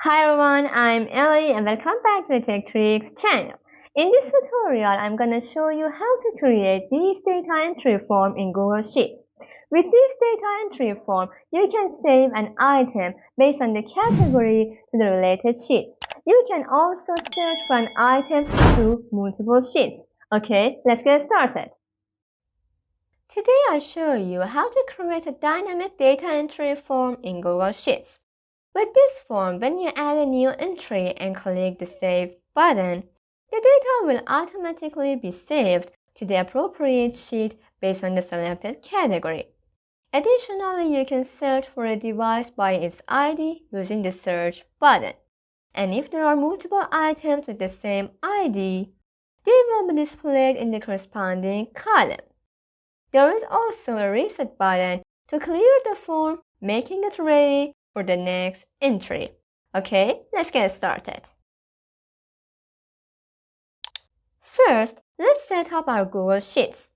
Hi everyone, I'm Ellie and welcome back to the Tech Tricks channel. In this tutorial, I'm going to show you how to create this data entry form in Google Sheets. With this data entry form, you can save an item based on the category to the related sheet. You can also search for an item through multiple sheets. Okay, let's get started. Today I'll show you how to create a dynamic data entry form in Google Sheets. With this form, when you add a new entry and click the Save button, the data will automatically be saved to the appropriate sheet based on the selected category. Additionally, you can search for a device by its ID using the Search button. And if there are multiple items with the same ID, they will be displayed in the corresponding column. There is also a Reset button to clear the form, making it ready for the next entry. Okay, let's get started. First, let's set up our Google Sheets.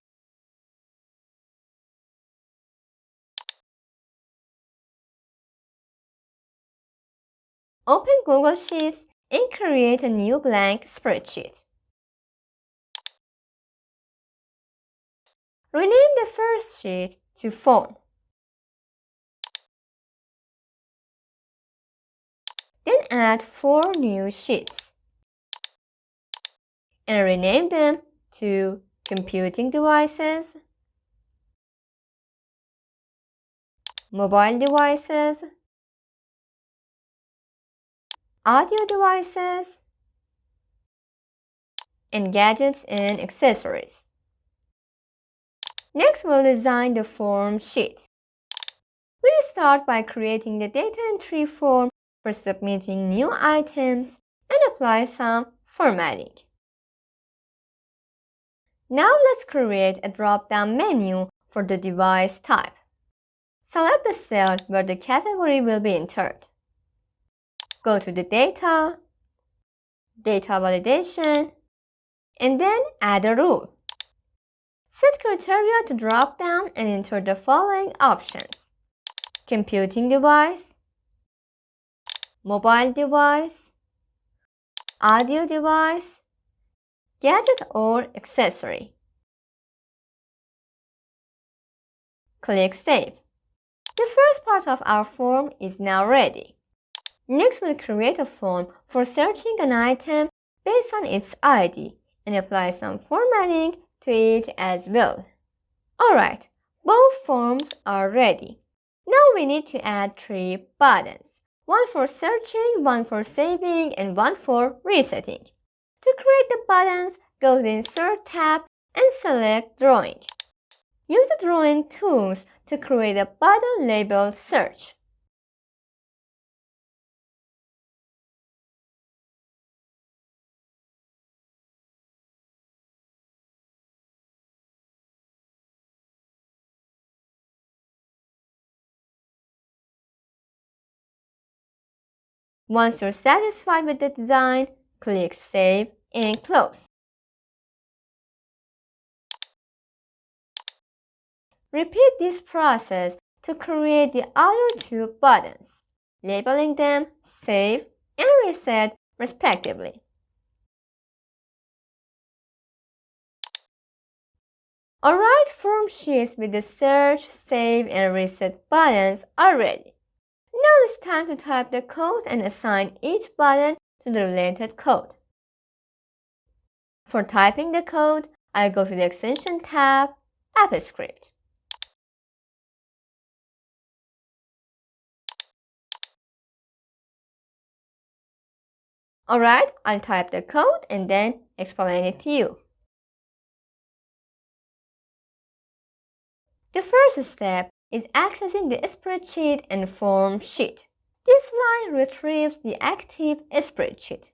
Open Google Sheets and create a new blank spreadsheet. Rename the first sheet to Form. Then add 4 new sheets and rename them to Computing Devices, Mobile Devices, Audio Devices, and Gadgets and Accessories. Next, we'll design the form sheet. We'll start by creating the data entry form for submitting new items and apply some formatting. Now let's create a drop-down menu for the device type. Select the cell where the category will be entered. Go to the Data, Data Validation, and then add a rule. Set criteria to drop down and enter the following options: Computing device, Mobile device, Audio device, Gadget or Accessory. Click Save. The first part of our form is now ready. Next, we'll create a form for searching an item based on its ID and apply some formatting to it as well. Alright, both forms are ready. Now we need to add 3 buttons. One for searching, one for saving, and one for resetting. To create the buttons, go to the Insert tab and select Drawing. Use the drawing tools to create a button labeled Search. Once you're satisfied with the design, click Save and Close. Repeat this process to create the other 2 buttons, labeling them Save and Reset respectively. Alright, form sheets with the Search, Save, and Reset buttons are ready. Now it's time to type the code and assign each button to the related code. For typing the code, I go to the Extension tab, AppleScript. Alright, I'll type the code and then explain it to you. The first step is accessing the spreadsheet and form sheet. This line retrieves the active spreadsheet.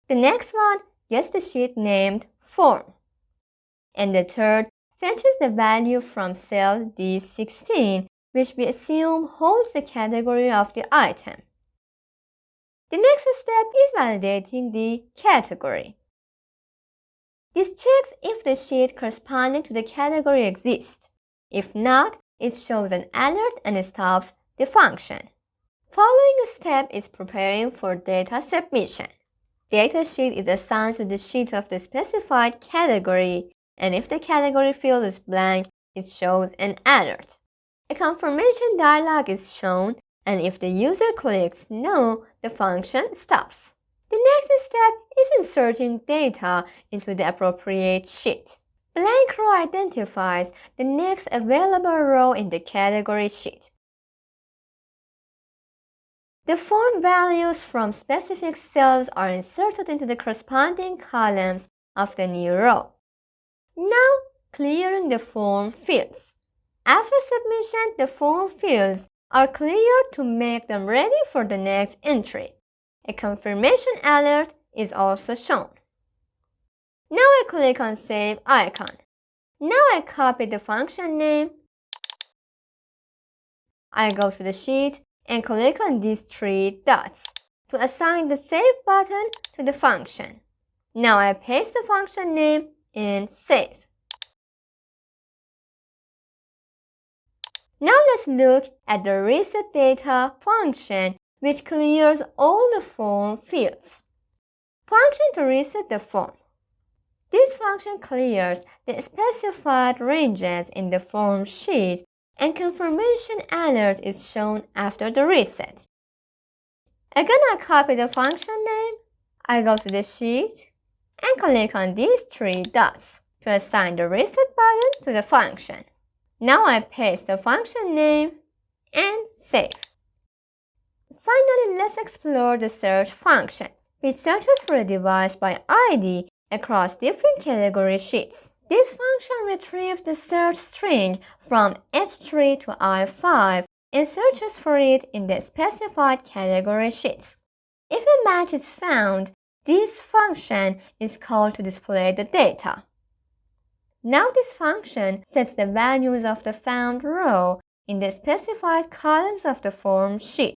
The next one gets the sheet named Form. And the third fetches the value from cell D16, which we assume holds the category of the item. The next step is validating the category. This checks if the sheet corresponding to the category exists. If not, it shows an alert and stops the function. Following step is preparing for data submission. Data sheet is assigned to the sheet of the specified category, and if the category field is blank, it shows an alert. A confirmation dialog is shown, and if the user clicks No, the function stops. The next step is inserting data into the appropriate sheet. Blank row identifies the next available row in the category sheet. The form values from specific cells are inserted into the corresponding columns of the new row. Now, clearing the form fields. After submission, the form fields are cleared to make them ready for the next entry. A confirmation alert is also shown. Now I click on Save icon. Now I copy the function name. I go to the sheet and click on these three dots to assign the Save button to the function. Now I paste the function name and save. Now let's look at the Reset Data function, which clears all the form fields. Function to reset the form. This function clears the specified ranges in the form sheet, and confirmation alert is shown after the reset. Again, I copy the function name, I go to the sheet, and click on these three dots to assign the reset button to the function. Now I paste the function name and save. Finally, let's explore the search function, which searches for a device by ID across different category sheets. This function retrieves the search string from H3 to I5 and searches for it in the specified category sheets. If a match is found, this function is called to display the data. Now this function sets the values of the found row in the specified columns of the form sheet.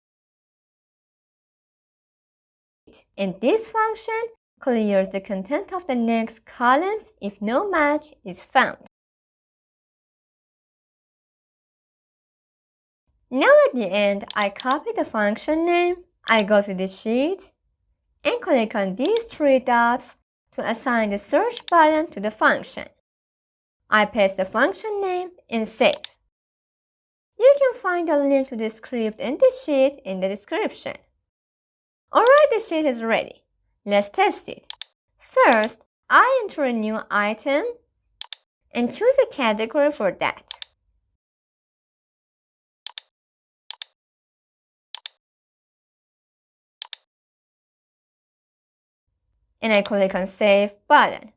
And this function clears the content of the next columns if no match is found. Now at the end, I copy the function name, I go to the sheet, and click on these three dots to assign the search button to the function. I paste the function name and save. You can find a link to the script in the sheet in the description. Alright, the sheet is ready. Let's test it. First, I enter a new item and choose a category for that. And I click on Save button.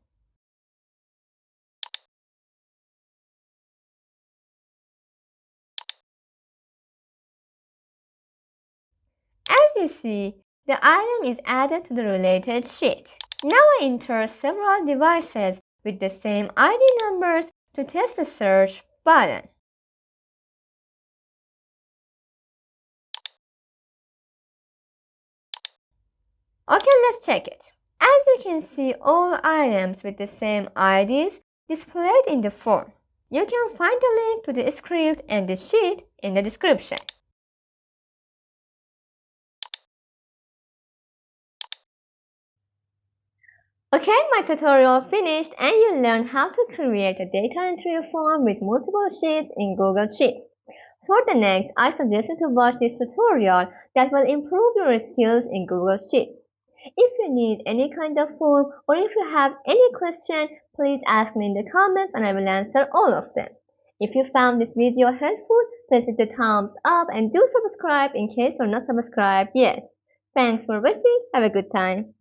As you see, the item is added to the related sheet. Now I enter several devices with the same ID numbers to test the search button. Okay, let's check it. As you can see, all items with the same IDs displayed in the form. You can find a link to the script and the sheet in the description. Okay, my tutorial finished and you learned how to create a data entry form with multiple sheets in Google Sheets. For the next, I suggest you to watch this tutorial that will improve your skills in Google Sheets. If you need any kind of form or if you have any question, please ask me in the comments and I will answer all of them. If you found this video helpful, please hit the thumbs up and do subscribe in case you're not subscribed yet. Thanks for watching. Have a good time.